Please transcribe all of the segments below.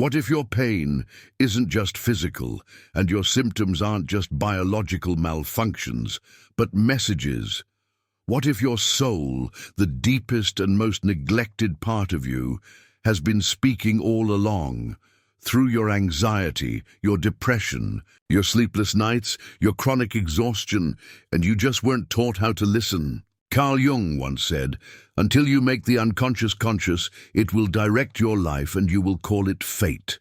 What if your pain isn't just physical, and your symptoms aren't just biological malfunctions, but messages? What if your soul, the deepest and most neglected part of you, has been speaking all along? Through your anxiety, your depression, your sleepless nights, your chronic exhaustion, and you just weren't taught how to listen. Carl Jung once said, "Until you make the unconscious conscious, it will direct your life and you will call it fate."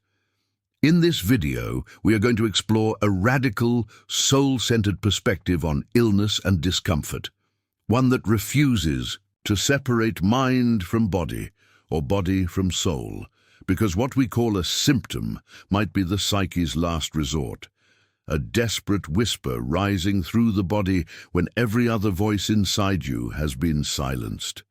In this video, we are going to explore a radical, soul-centered perspective on illness and discomfort, one that refuses to separate mind from body or body from soul, because what we call a symptom might be the psyche's last resort, a desperate whisper rising through the body when every other voice inside you has been silenced.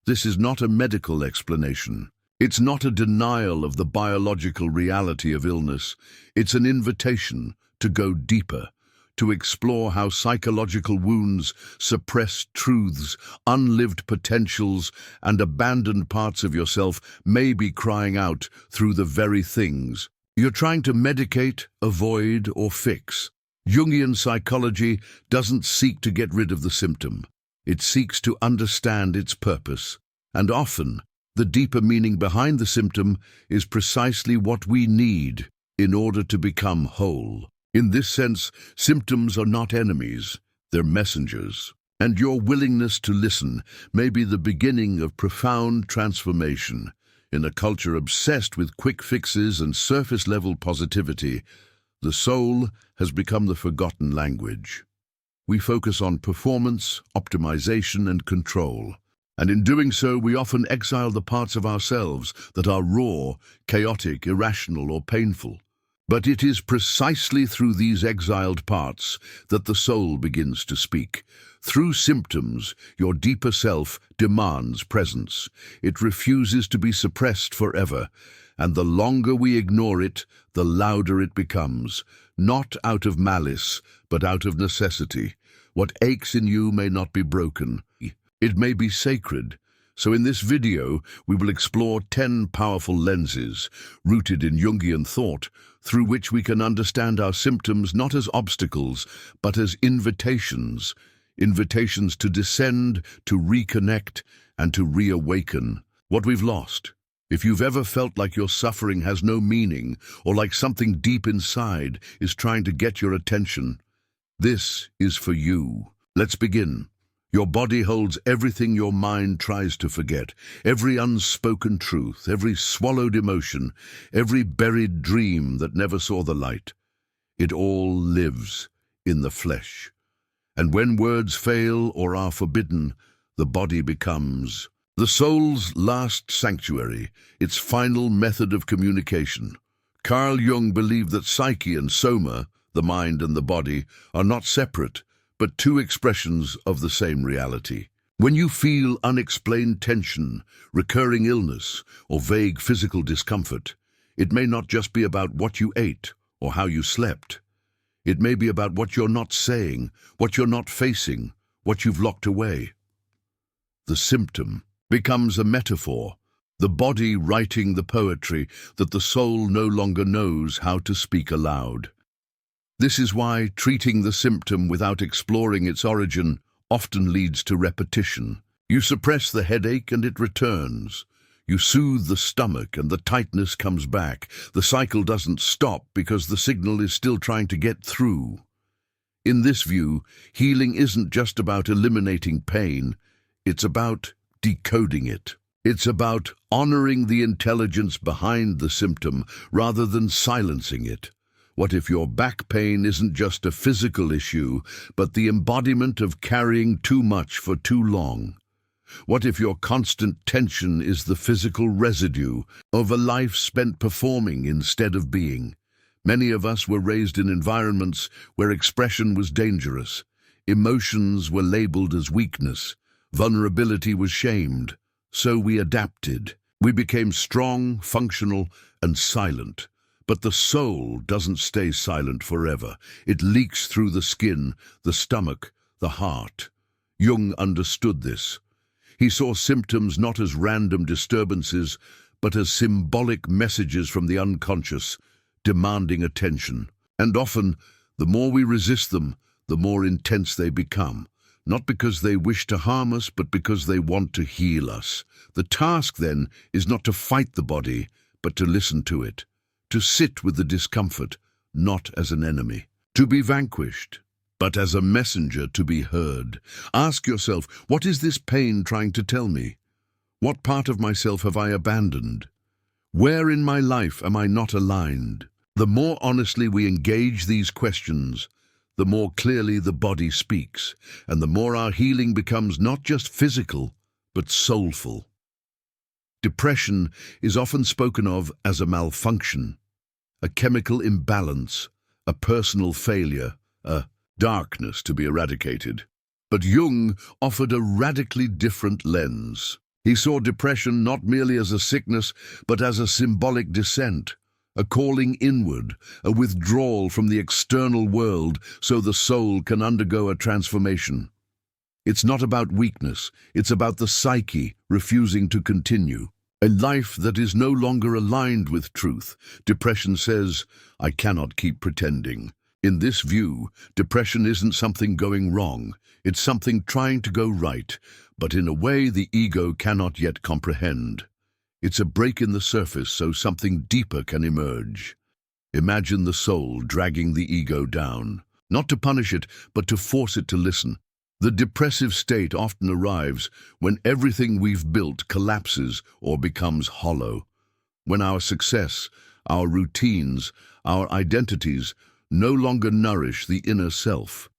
This is not a medical explanation. It's not a denial of the biological reality of illness. It's an invitation to go deeper, to explore how psychological wounds, suppressed truths, unlived potentials, and abandoned parts of yourself may be crying out through the very things you're trying to medicate, avoid, or fix. Jungian psychology doesn't seek to get rid of the symptom. It seeks to understand its purpose. And often, the deeper meaning behind the symptom is precisely what we need in order to become whole. In this sense, symptoms are not enemies, they're messengers. And your willingness to listen may be the beginning of profound transformation. In a culture obsessed with quick fixes and surface-level positivity, the soul has become the forgotten language. We focus on performance, optimization, and control. And in doing so, we often exile the parts of ourselves that are raw, chaotic, irrational, or painful. But it is precisely through these exiled parts that the soul begins to speak. Through symptoms, your deeper self demands presence. It refuses to be suppressed forever, and the longer we ignore it, the louder it becomes, not out of malice, but out of necessity. What aches in you may not be broken. It may be sacred. So in this video, we will explore 10 powerful lenses, rooted in Jungian thought, through which we can understand our symptoms not as obstacles, but as invitations to descend, to reconnect, and to reawaken what we've lost. If you've ever felt like your suffering has no meaning, or like something deep inside is trying to get your attention, this is for you. Let's begin. Your body holds everything your mind tries to forget, every unspoken truth, every swallowed emotion, every buried dream that never saw the light. It all lives in the flesh. And when words fail or are forbidden, the body becomes the soul's last sanctuary, its final method of communication. Carl Jung believed that psyche and soma, the mind and the body, are not separate, but two expressions of the same reality. When you feel unexplained tension, recurring illness, or vague physical discomfort, it may not just be about what you ate or how you slept. It may be about what you're not saying, what you're not facing, what you've locked away. The symptom becomes a metaphor, the body writing the poetry that the soul no longer knows how to speak aloud. This is why treating the symptom without exploring its origin often leads to repetition. You suppress the headache and it returns. You soothe the stomach and the tightness comes back. The cycle doesn't stop because the signal is still trying to get through. In this view, healing isn't just about eliminating pain, it's about decoding it. It's about honoring the intelligence behind the symptom rather than silencing it. What if your back pain isn't just a physical issue, but the embodiment of carrying too much for too long? What if your constant tension is the physical residue of a life spent performing instead of being? Many of us were raised in environments where expression was dangerous, emotions were labeled as weakness, vulnerability was shamed. So we adapted. We became strong, functional, and silent. But the soul doesn't stay silent forever. It leaks through the skin, the stomach, the heart. Jung understood this. He saw symptoms not as random disturbances, but as symbolic messages from the unconscious, demanding attention. And often, the more we resist them, the more intense they become, not because they wish to harm us, but because they want to heal us. The task, then, is not to fight the body, but to listen to it, to sit with the discomfort, not as an enemy, to be vanquished, but as a messenger to be heard. Ask yourself, what is this pain trying to tell me? What part of myself have I abandoned? Where in my life am I not aligned? The more honestly we engage these questions, the more clearly the body speaks, and the more our healing becomes not just physical, but soulful. Depression is often spoken of as a malfunction, a chemical imbalance, a personal failure, a darkness to be eradicated. But Jung offered a radically different lens. He saw depression not merely as a sickness, but as a symbolic descent, a calling inward, a withdrawal from the external world so the soul can undergo a transformation. It's not about weakness, it's about the psyche refusing to continue. A life that is no longer aligned with truth. Depression says, I cannot keep pretending. In this view, depression isn't something going wrong, it's something trying to go right, but in a way the ego cannot yet comprehend. It's a break in the surface so something deeper can emerge. Imagine the soul dragging the ego down, not to punish it, but to force it to listen. The depressive state often arrives when everything we've built collapses or becomes hollow. When our success, our routines, our identities no longer nourish the inner self.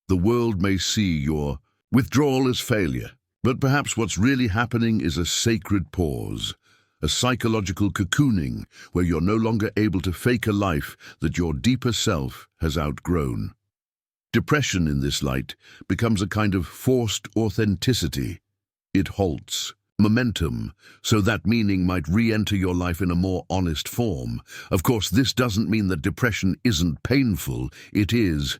The world may see your withdrawal as failure, but perhaps what's really happening is a sacred pause, a psychological cocooning where you're no longer able to fake a life that your deeper self has outgrown. Depression in this light becomes a kind of forced authenticity. It halts momentum, so that meaning might re-enter your life in a more honest form. Of course, this doesn't mean that depression isn't painful. It is,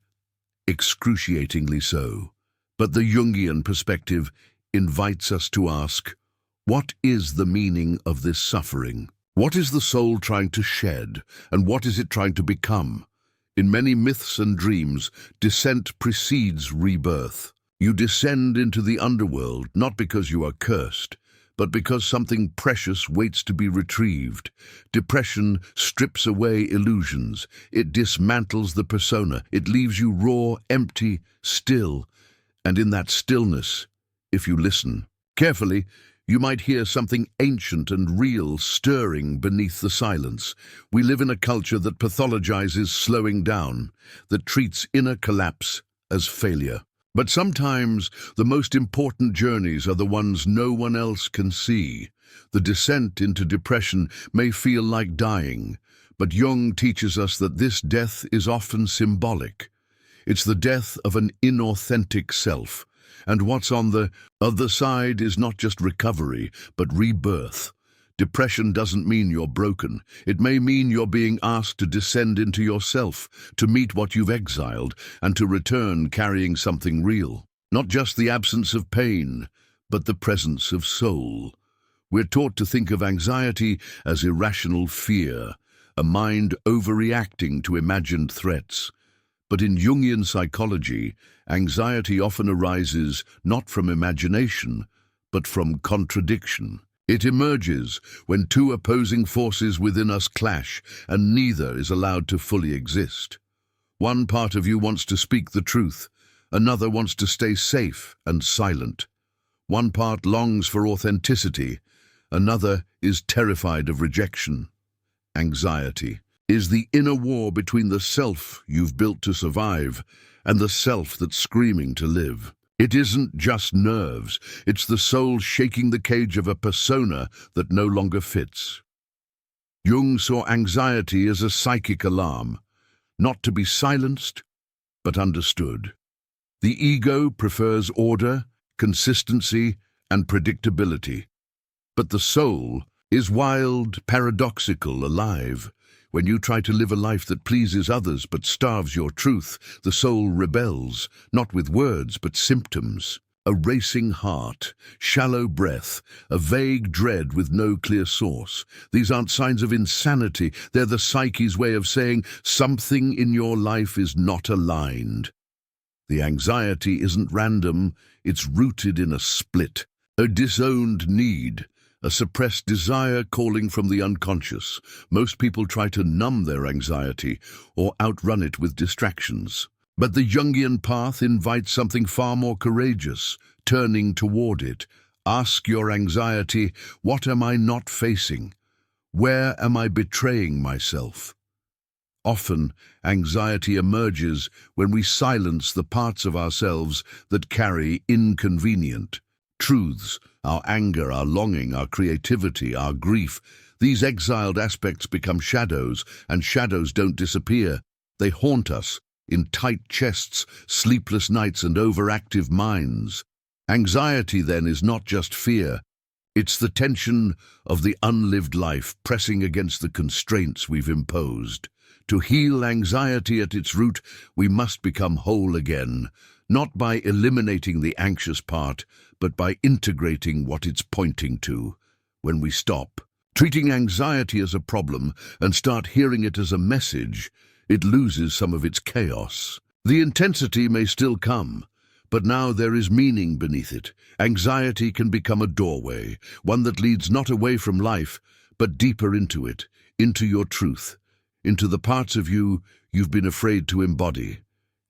excruciatingly so. But the Jungian perspective invites us to ask, what is the meaning of this suffering? What is the soul trying to shed, and what is it trying to become? In many myths and dreams, descent precedes rebirth. You descend into the underworld not because you are cursed, but because something precious waits to be retrieved. Depression strips away illusions. It dismantles the persona. It leaves you raw, empty, still. And in that stillness, if you listen carefully, you might hear something ancient and real stirring beneath the silence. We live in a culture that pathologizes slowing down, that treats inner collapse as failure. But sometimes the most important journeys are the ones no one else can see. The descent into depression may feel like dying, but Jung teaches us that this death is often symbolic. It's the death of an inauthentic self. And what's on the other side is not just recovery, but rebirth. Depression doesn't mean you're broken. It may mean you're being asked to descend into yourself, to meet what you've exiled, and to return carrying something real. Not just the absence of pain, but the presence of soul. We're taught to think of anxiety as irrational fear, a mind overreacting to imagined threats. But in Jungian psychology, anxiety often arises not from imagination, but from contradiction. It emerges when two opposing forces within us clash, and neither is allowed to fully exist. One part of you wants to speak the truth, another wants to stay safe and silent. One part longs for authenticity, another is terrified of rejection. Anxiety is the inner war between the self you've built to survive and the self that's screaming to live. It isn't just nerves, it's the soul shaking the cage of a persona that no longer fits. Jung saw anxiety as a psychic alarm, not to be silenced, but understood. The ego prefers order, consistency, and predictability. But the soul is wild, paradoxical, alive. When you try to live a life that pleases others but starves your truth, the soul rebels, not with words but symptoms. A racing heart, shallow breath, a vague dread with no clear source. These aren't signs of insanity. They're the psyche's way of saying something in your life is not aligned. The anxiety isn't random, it's rooted in a split, a disowned need, a suppressed desire calling from the unconscious. Most people try to numb their anxiety or outrun it with distractions. But the Jungian path invites something far more courageous, turning toward it. Ask your anxiety, what am I not facing? Where am I betraying myself? Often, anxiety emerges when we silence the parts of ourselves that carry inconvenient truths, our anger, our longing, our creativity, our grief. These exiled aspects become shadows, and shadows don't disappear. They haunt us in tight chests, sleepless nights, and overactive minds. Anxiety, then, is not just fear. It's the tension of the unlived life pressing against the constraints we've imposed. To heal anxiety at its root, we must become whole again, not by eliminating the anxious part, but by integrating what it's pointing to. When we stop treating anxiety as a problem and start hearing it as a message, it loses some of its chaos. The intensity may still come, but now there is meaning beneath it. Anxiety can become a doorway, one that leads not away from life, but deeper into it, into your truth, into the parts of you you've been afraid to embody.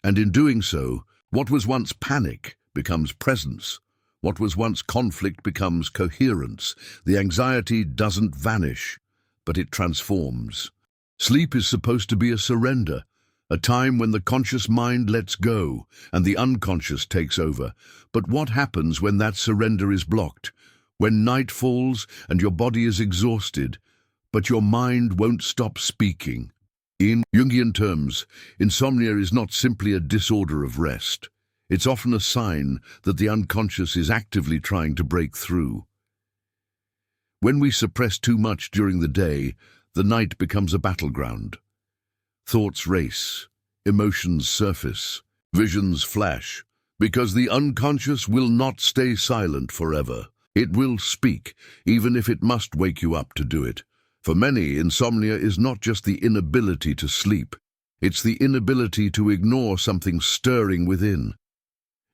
And in doing so, what was once panic becomes presence. What was once conflict becomes coherence. The anxiety doesn't vanish, but it transforms. Sleep is supposed to be a surrender, a time when the conscious mind lets go and the unconscious takes over. But what happens when that surrender is blocked? When night falls and your body is exhausted, but your mind won't stop speaking? In Jungian terms, insomnia is not simply a disorder of rest. It's often a sign that the unconscious is actively trying to break through. When we suppress too much during the day, the night becomes a battleground. Thoughts race, emotions surface, visions flash, because the unconscious will not stay silent forever. It will speak, even if it must wake you up to do it. For many, insomnia is not just the inability to sleep. It's the inability to ignore something stirring within.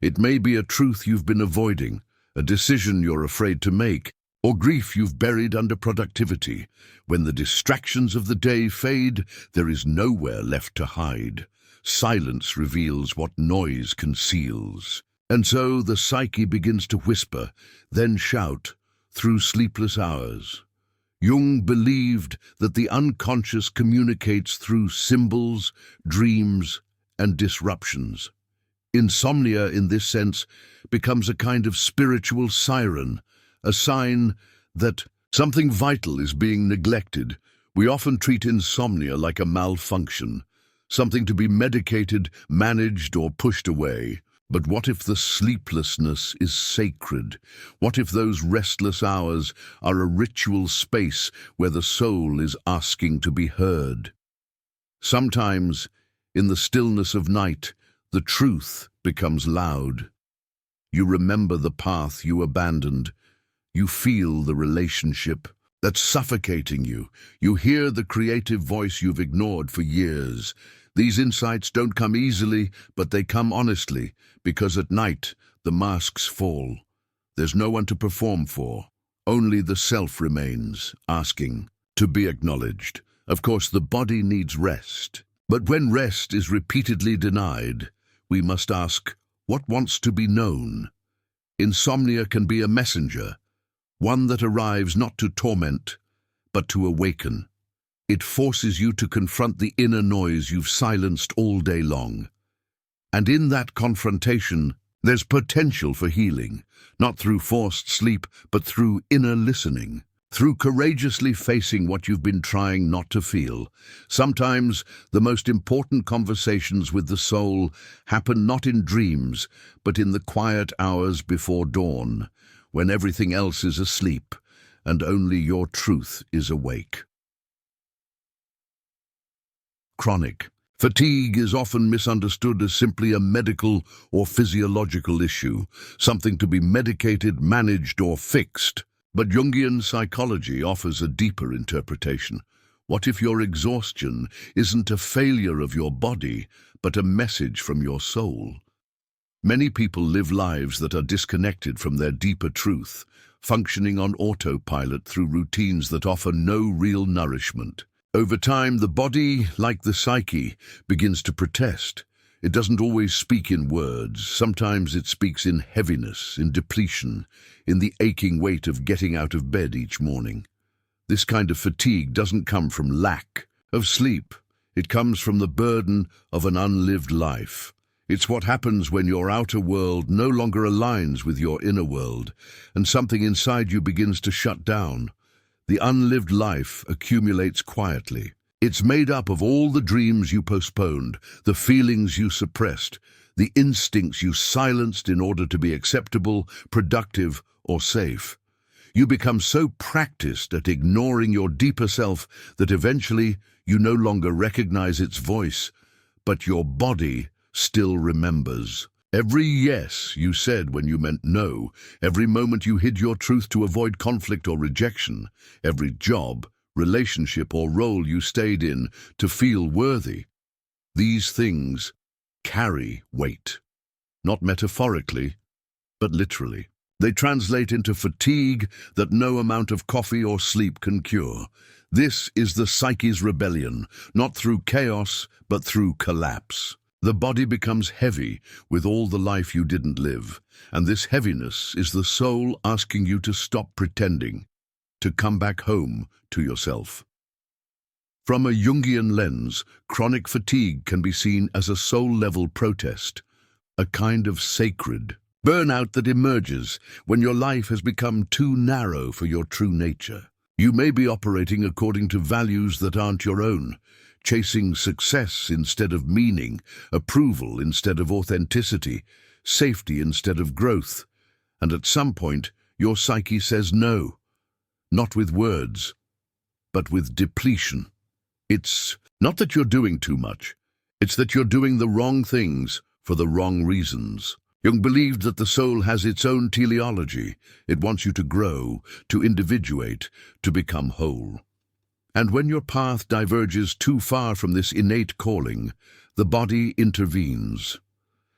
It may be a truth you've been avoiding, a decision you're afraid to make, or grief you've buried under productivity. When the distractions of the day fade, there is nowhere left to hide. Silence reveals what noise conceals. And so the psyche begins to whisper, then shout, through sleepless hours. Jung believed that the unconscious communicates through symbols, dreams, and disruptions. Insomnia, in this sense, becomes a kind of spiritual siren, a sign that something vital is being neglected. We often treat insomnia like a malfunction, something to be medicated, managed, or pushed away. But what if the sleeplessness is sacred? What if those restless hours are a ritual space where the soul is asking to be heard? Sometimes, in the stillness of night, the truth becomes loud. You remember the path you abandoned. You feel the relationship that's suffocating you. You hear the creative voice you've ignored for years. These insights don't come easily, but they come honestly, because at night the masks fall. There's no one to perform for. Only the self remains, asking to be acknowledged. Of course, the body needs rest. But when rest is repeatedly denied, we must ask, what wants to be known? Insomnia can be a messenger, one that arrives not to torment, but to awaken. It forces you to confront the inner noise you've silenced all day long. And in that confrontation, there's potential for healing, not through forced sleep, but through inner listening, through courageously facing what you've been trying not to feel. Sometimes the most important conversations with the soul happen not in dreams, but in the quiet hours before dawn, when everything else is asleep and only your truth is awake. Chronic Fatigue is often misunderstood as simply a medical or physiological issue, something to be medicated, managed, or fixed. But Jungian psychology offers a deeper interpretation. What if your exhaustion isn't a failure of your body, but a message from your soul? Many people live lives that are disconnected from their deeper truth, functioning on autopilot through routines that offer no real nourishment. Over time, the body, like the psyche, begins to protest. It doesn't always speak in words. Sometimes it speaks in heaviness, in depletion, in the aching weight of getting out of bed each morning. This kind of fatigue doesn't come from lack of sleep. It comes from the burden of an unlived life. It's what happens when your outer world no longer aligns with your inner world, and something inside you begins to shut down. The unlived life accumulates quietly. It's made up of all the dreams you postponed, the feelings you suppressed, the instincts you silenced in order to be acceptable, productive, or safe. You become so practiced at ignoring your deeper self that eventually you no longer recognize its voice, but your body still remembers. Every yes you said when you meant no, every moment you hid your truth to avoid conflict or rejection, every job, relationship, or role you stayed in to feel worthy. These things carry weight, not metaphorically, but literally. They translate into fatigue that no amount of coffee or sleep can cure. This is the psyche's rebellion, not through chaos, but through collapse. The body becomes heavy with all the life you didn't live, and this heaviness is the soul asking you to stop pretending, to come back home to yourself. From a Jungian lens, chronic fatigue can be seen as a soul-level protest, a kind of sacred burnout that emerges when your life has become too narrow for your true nature. You may be operating according to values that aren't your own, chasing success instead of meaning, approval instead of authenticity, safety instead of growth. And at some point, your psyche says no, not with words, but with depletion. It's not that you're doing too much, it's that you're doing the wrong things for the wrong reasons. Jung believed that the soul has its own teleology. It wants you to grow, to individuate, to become whole. And when your path diverges too far from this innate calling, the body intervenes.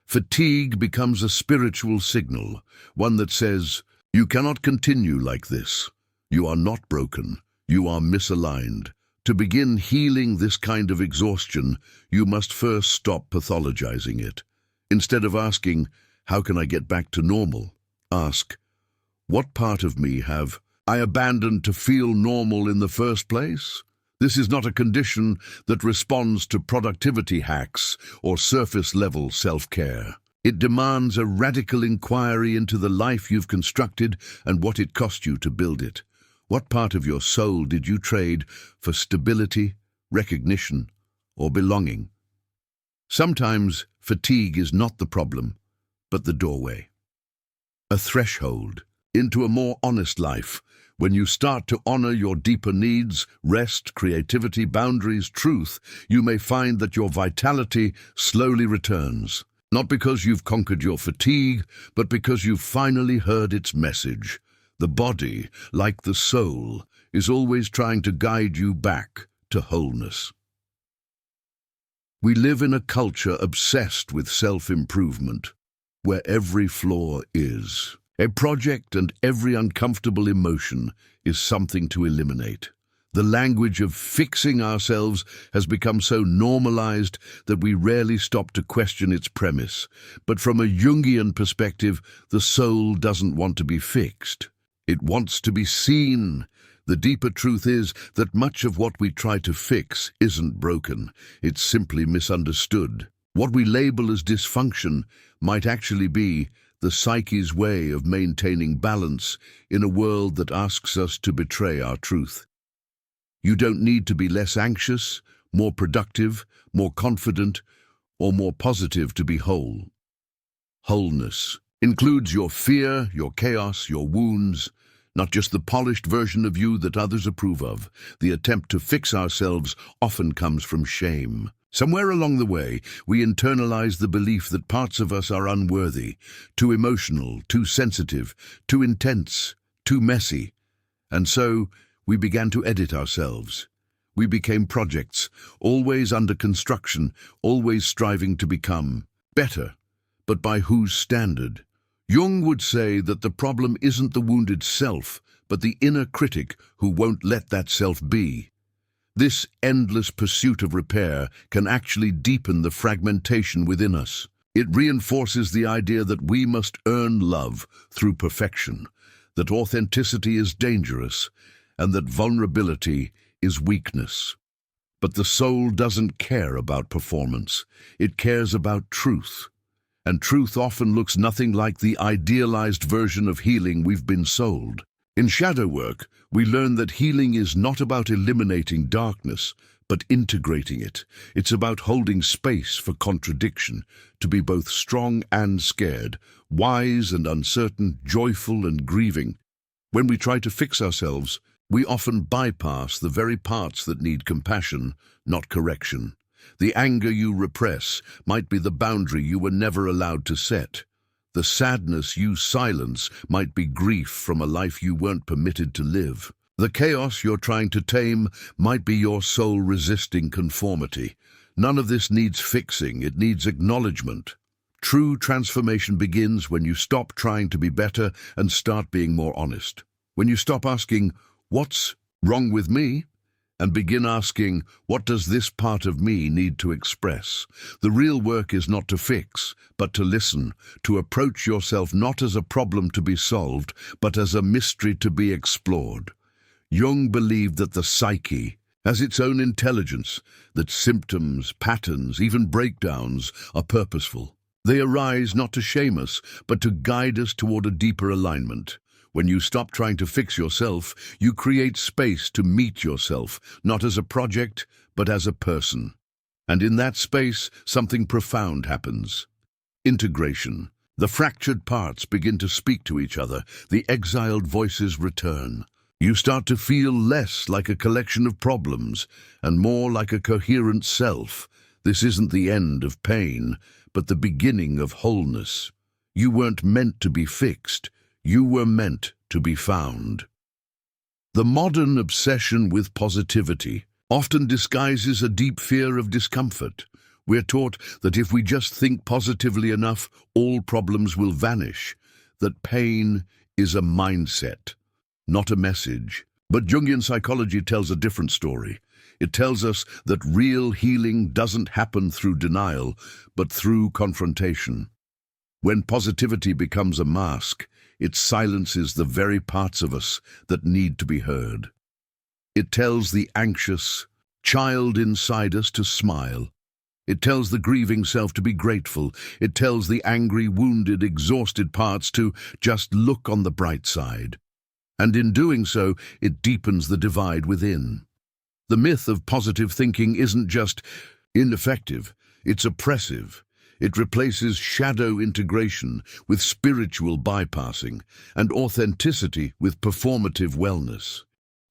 Fatigue becomes a spiritual signal, one that says, you cannot continue like this. You are not broken. You are misaligned. To begin healing this kind of exhaustion, you must first stop pathologizing it. Instead of asking, how can I get back to normal? Ask, what part of me have I abandoned to feel normal in the first place? This is not a condition that responds to productivity hacks or surface-level self-care. It demands a radical inquiry into the life you've constructed and what it cost you to build it. What part of your soul did you trade for stability, recognition, or belonging? Sometimes fatigue is not the problem, but the doorway. A threshold into a more honest life. When you start to honor your deeper needs, rest, creativity, boundaries, truth, you may find that your vitality slowly returns. Not because you've conquered your fatigue, but because you've finally heard its message. The body, like the soul, is always trying to guide you back to wholeness. We live in a culture obsessed with self-improvement, where every flaw is a project and every uncomfortable emotion is something to eliminate. The language of fixing ourselves has become so normalized that we rarely stop to question its premise. But from a Jungian perspective, the soul doesn't want to be fixed. It wants to be seen. The deeper truth is that much of what we try to fix isn't broken. It's simply misunderstood. What we label as dysfunction might actually be the psyche's way of maintaining balance in a world that asks us to betray our truth. You don't need to be less anxious, more productive, more confident, or more positive to be whole. Wholeness includes your fear, your chaos, your wounds, not just the polished version of you that others approve of. The attempt to fix ourselves often comes from shame. Somewhere along the way, we internalize the belief that parts of us are unworthy, too emotional, too sensitive, too intense, too messy. And so, we began to edit ourselves. We became projects, always under construction, always striving to become better. But by whose standard? Jung would say that the problem isn't the wounded self, but the inner critic who won't let that self be. This endless pursuit of repair can actually deepen the fragmentation within us. It reinforces the idea that we must earn love through perfection, that authenticity is dangerous, and that vulnerability is weakness. But the soul doesn't care about performance. It cares about truth. And truth often looks nothing like the idealized version of healing we've been sold. In shadow work, we learn that healing is not about eliminating darkness, but integrating it. It's about holding space for contradiction, to be both strong and scared, wise and uncertain, joyful and grieving. When we try to fix ourselves, we often bypass the very parts that need compassion, not correction. The anger you repress might be the boundary you were never allowed to set. The sadness you silence might be grief from a life you weren't permitted to live. The chaos you're trying to tame might be your soul resisting conformity. None of this needs fixing, it needs acknowledgement. True transformation begins when you stop trying to be better and start being more honest. When you stop asking, "What's wrong with me?" and begin asking, "What does this part of me need to express?" The real work is not to fix, but to listen, to approach yourself not as a problem to be solved, but as a mystery to be explored. Jung believed that the psyche has its own intelligence, that symptoms, patterns, even breakdowns are purposeful. They arise not to shame us, but to guide us toward a deeper alignment. When you stop trying to fix yourself, you create space to meet yourself, not as a project, but as a person. And in that space, something profound happens. Integration. The fractured parts begin to speak to each other. The exiled voices return. You start to feel less like a collection of problems and more like a coherent self. This isn't the end of pain, but the beginning of wholeness. You weren't meant to be fixed. You were meant to be found. The modern obsession with positivity often disguises a deep fear of discomfort. We're taught that if we just think positively enough, all problems will vanish, that pain is a mindset, not a message. But Jungian psychology tells a different story. It tells us that real healing doesn't happen through denial, but through confrontation. When positivity becomes a mask, it silences the very parts of us that need to be heard. It tells the anxious child inside us to smile. It tells the grieving self to be grateful. It tells the angry, wounded, exhausted parts to just look on the bright side. And in doing so, it deepens the divide within. The myth of positive thinking isn't just ineffective, it's oppressive. It replaces shadow integration with spiritual bypassing and authenticity with performative wellness.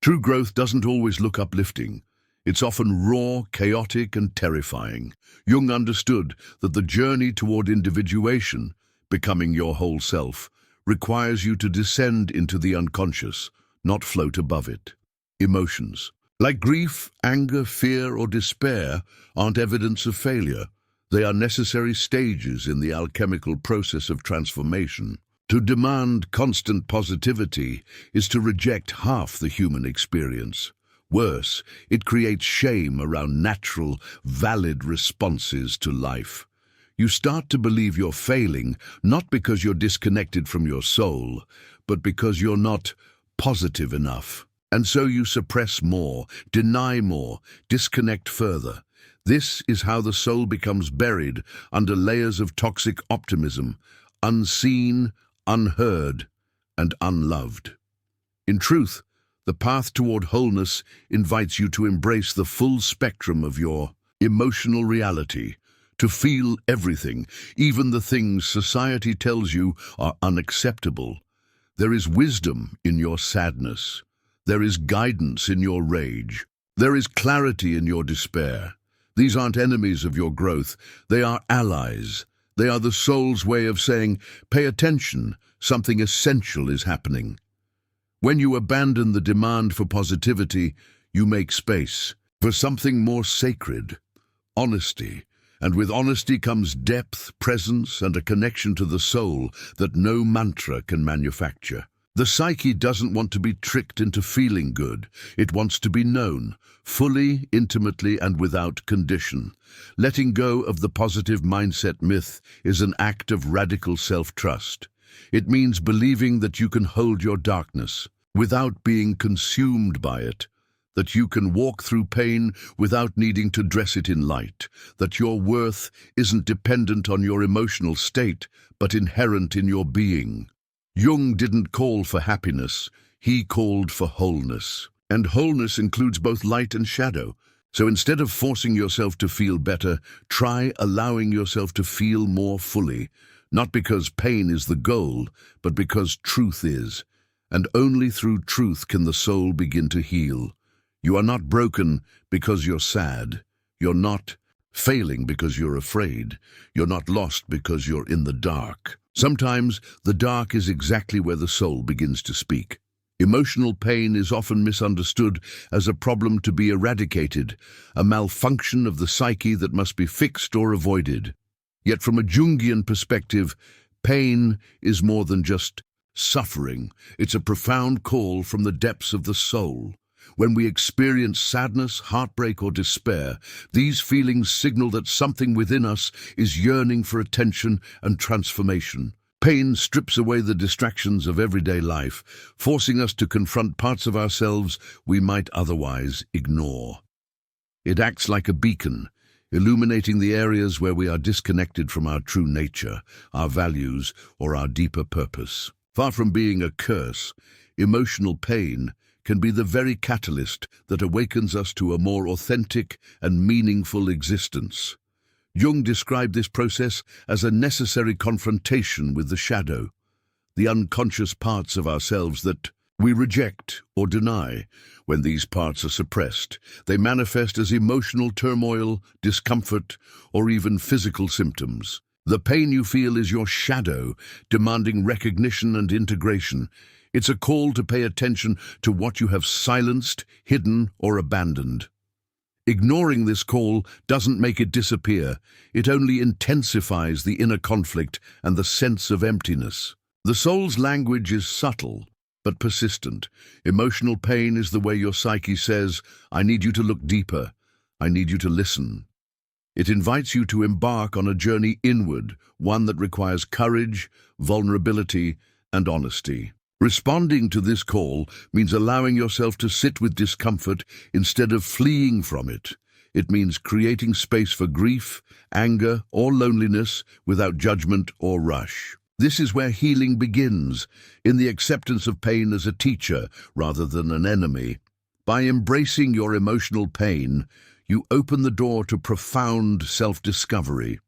True growth doesn't always look uplifting. It's often raw, chaotic, and terrifying. Jung understood that the journey toward individuation, becoming your whole self, requires you to descend into the unconscious, not float above it. Emotions, like grief, anger, fear, or despair, aren't evidence of failure. They are necessary stages in the alchemical process of transformation. To demand constant positivity is to reject half the human experience. Worse, it creates shame around natural, valid responses to life. You start to believe you're failing, not because you're disconnected from your soul, but because you're not positive enough. And so you suppress more, deny more, disconnect further. This is how the soul becomes buried under layers of toxic optimism, unseen, unheard, and unloved. In truth, the path toward wholeness invites you to embrace the full spectrum of your emotional reality, to feel everything, even the things society tells you are unacceptable. There is wisdom in your sadness. There is guidance in your rage. There is clarity in your despair. These aren't enemies of your growth, they are allies. They are the soul's way of saying, pay attention, something essential is happening. When you abandon the demand for positivity, you make space for something more sacred, honesty. And with honesty comes depth, presence, and a connection to the soul that no mantra can manufacture. The psyche doesn't want to be tricked into feeling good. It wants to be known, fully, intimately, and without condition. Letting go of the positive mindset myth is an act of radical self-trust. It means believing that you can hold your darkness without being consumed by it, that you can walk through pain without needing to dress it in light, that your worth isn't dependent on your emotional state, but inherent in your being. Jung didn't call for happiness, he called for wholeness. And wholeness includes both light and shadow. So instead of forcing yourself to feel better, try allowing yourself to feel more fully, not because pain is the goal, but because truth is. And only through truth can the soul begin to heal. You are not broken because you're sad. You're not failing because you're afraid. You're not lost because you're in the dark. Sometimes the dark is exactly where the soul begins to speak. Emotional pain is often misunderstood as a problem to be eradicated, a malfunction of the psyche that must be fixed or avoided. Yet from a Jungian perspective, pain is more than just suffering. It's a profound call from the depths of the soul. When we experience sadness, heartbreak, or despair, these feelings signal that something within us is yearning for attention and transformation. Pain strips away the distractions of everyday life, forcing us to confront parts of ourselves we might otherwise ignore. It acts like a beacon, illuminating the areas where we are disconnected from our true nature, our values, or our deeper purpose. Far from being a curse, emotional pain can be the very catalyst that awakens us to a more authentic and meaningful existence. Jung described this process as a necessary confrontation with the shadow, the unconscious parts of ourselves that we reject or deny. When these parts are suppressed, they manifest as emotional turmoil, discomfort, or even physical symptoms. The pain you feel is your shadow, demanding recognition and integration. It's a call to pay attention to what you have silenced, hidden, or abandoned. Ignoring this call doesn't make it disappear. It only intensifies the inner conflict and the sense of emptiness. The soul's language is subtle, but persistent. Emotional pain is the way your psyche says, I need you to look deeper. I need you to listen. It invites you to embark on a journey inward, one that requires courage, vulnerability, and honesty. Responding to this call means allowing yourself to sit with discomfort instead of fleeing from it. It means creating space for grief, anger, or loneliness without judgment or rush. This is where healing begins, in the acceptance of pain as a teacher rather than an enemy. By embracing your emotional pain, you open the door to profound self-discovery.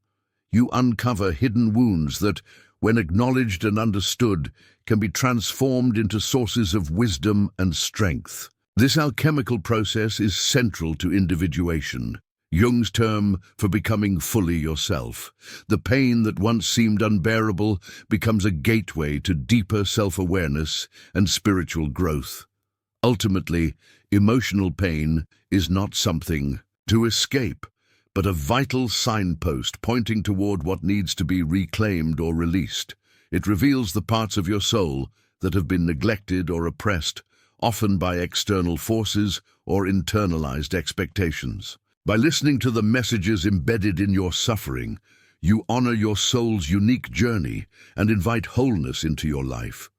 You uncover hidden wounds that, when acknowledged and understood, can be transformed into sources of wisdom and strength. This alchemical process is central to individuation, Jung's term for becoming fully yourself. The pain that once seemed unbearable becomes a gateway to deeper self-awareness and spiritual growth. Ultimately, emotional pain is not something to escape, but a vital signpost pointing toward what needs to be reclaimed or released. It reveals the parts of your soul that have been neglected or oppressed, often by external forces or internalized expectations. By listening to the messages embedded in your suffering, you honor your soul's unique journey and invite wholeness into your life.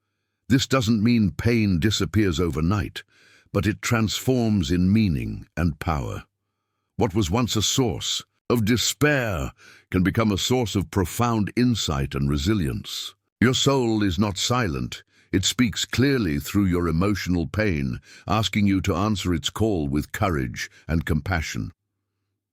This doesn't mean pain disappears overnight, but it transforms in meaning and power. What was once a source of despair can become a source of profound insight and resilience. Your soul is not silent. It speaks clearly through your emotional pain, asking you to answer its call with courage and compassion.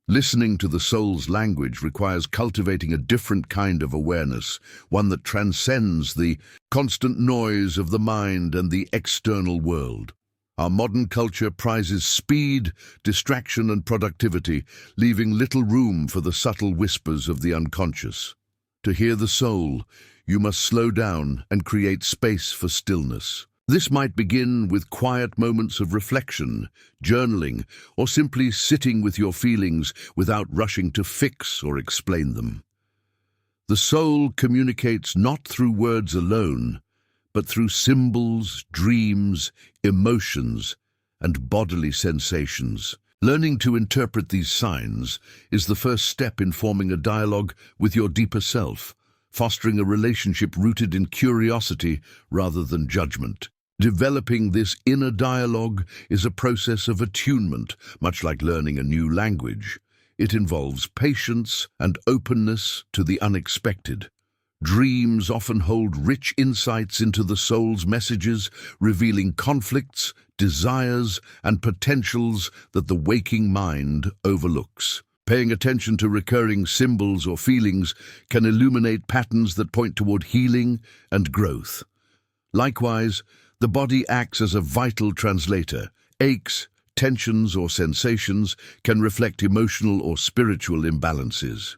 Listening to the soul's language requires cultivating a different kind of awareness, one that transcends the constant noise of the mind and the external world. Our modern culture prizes speed, distraction, and productivity, leaving little room for the subtle whispers of the unconscious. To hear the soul, you must slow down and create space for stillness. This might begin with quiet moments of reflection, journaling, or simply sitting with your feelings without rushing to fix or explain them. The soul communicates not through words alone, but through symbols, dreams, emotions, and bodily sensations. Learning to interpret these signs is the first step in forming a dialogue with your deeper self, fostering a relationship rooted in curiosity rather than judgment. Developing this inner dialogue is a process of attunement, much like learning a new language. It involves patience and openness to the unexpected. Dreams often hold rich insights into the soul's messages, revealing conflicts, desires, and potentials that the waking mind overlooks. Paying attention to recurring symbols or feelings can illuminate patterns that point toward healing and growth. Likewise, the body acts as a vital translator. Aches, tensions, or sensations can reflect emotional or spiritual imbalances.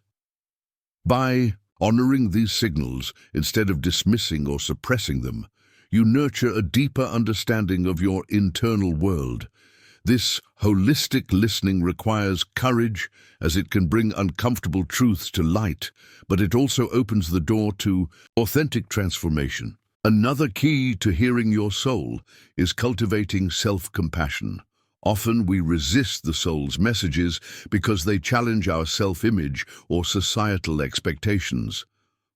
By honoring these signals, instead of dismissing or suppressing them, you nurture a deeper understanding of your internal world. This holistic listening requires courage, as it can bring uncomfortable truths to light, but it also opens the door to authentic transformation. Another key to hearing your soul is cultivating self-compassion. Often we resist the soul's messages because they challenge our self-image or societal expectations.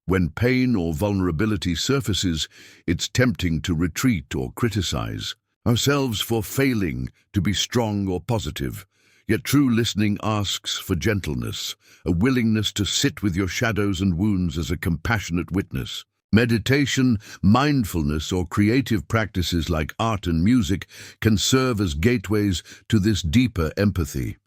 When pain or vulnerability surfaces, it's tempting to retreat or criticize ourselves for failing to be strong or positive. Yet true listening asks for gentleness, a willingness to sit with your shadows and wounds as a compassionate witness. Meditation, mindfulness, or creative practices like art and music can serve as gateways to this deeper empathy.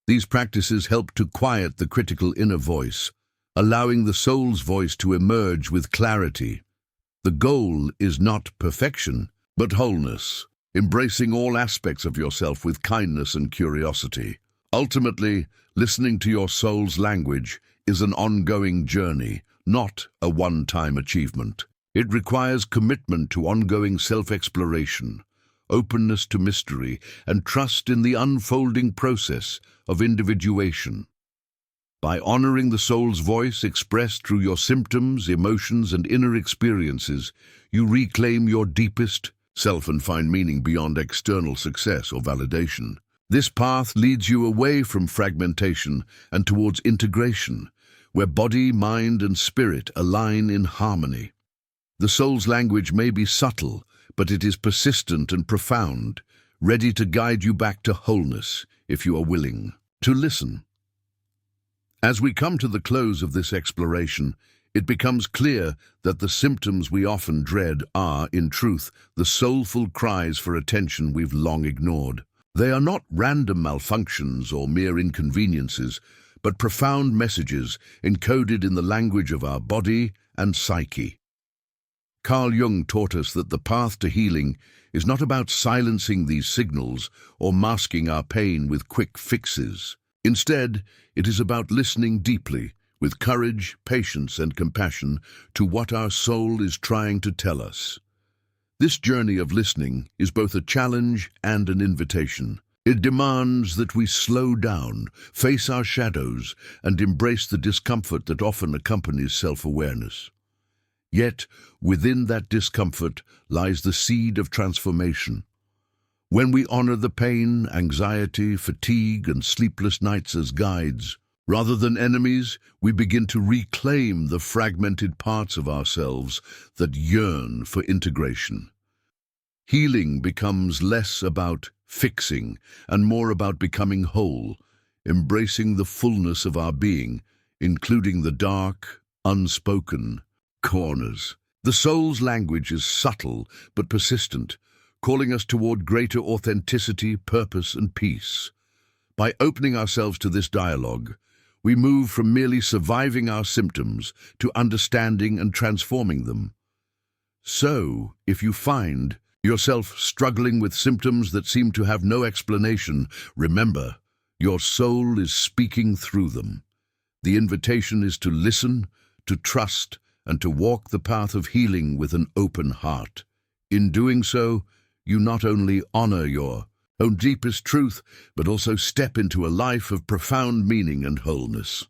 These practices help to quiet the critical inner voice, allowing the soul's voice to emerge with clarity. The goal is not perfection, but wholeness, embracing all aspects of yourself with kindness and curiosity. Ultimately, listening to your soul's language is an ongoing journey, not a one-time achievement. It requires commitment to ongoing self-exploration, openness to mystery, and trust in the unfolding process of individuation. By honoring the soul's voice expressed through your symptoms, emotions, and inner experiences, you reclaim your deepest self and find meaning beyond external success or validation. This path leads you away from fragmentation and towards integration, where body, mind, and spirit align in harmony. The soul's language may be subtle, but it is persistent and profound, ready to guide you back to wholeness if you are willing to listen. As we come to the close of this exploration, it becomes clear that the symptoms we often dread are, in truth, the soulful cries for attention we've long ignored. They are not random malfunctions or mere inconveniences, but profound messages encoded in the language of our body and psyche. Carl Jung taught us that the path to healing is not about silencing these signals or masking our pain with quick fixes. Instead, it is about listening deeply, with courage, patience, and compassion, to what our soul is trying to tell us. This journey of listening is both a challenge and an invitation. It demands that we slow down, face our shadows, and embrace the discomfort that often accompanies self-awareness. Yet, within that discomfort lies the seed of transformation. When we honor the pain, anxiety, fatigue, and sleepless nights as guides, rather than enemies, we begin to reclaim the fragmented parts of ourselves that yearn for integration. Healing becomes less about fixing and more about becoming whole, embracing the fullness of our being, including the dark, unspoken corners. The soul's language is subtle but persistent, calling us toward greater authenticity, purpose, and peace. By opening ourselves to this dialogue, we move from merely surviving our symptoms to understanding and transforming them. So, if you find yourself struggling with symptoms that seem to have no explanation, remember, your soul is speaking through them. The invitation is to listen, to trust, and to walk the path of healing with an open heart. In doing so, you not only honor your own deepest truth, but also step into a life of profound meaning and wholeness.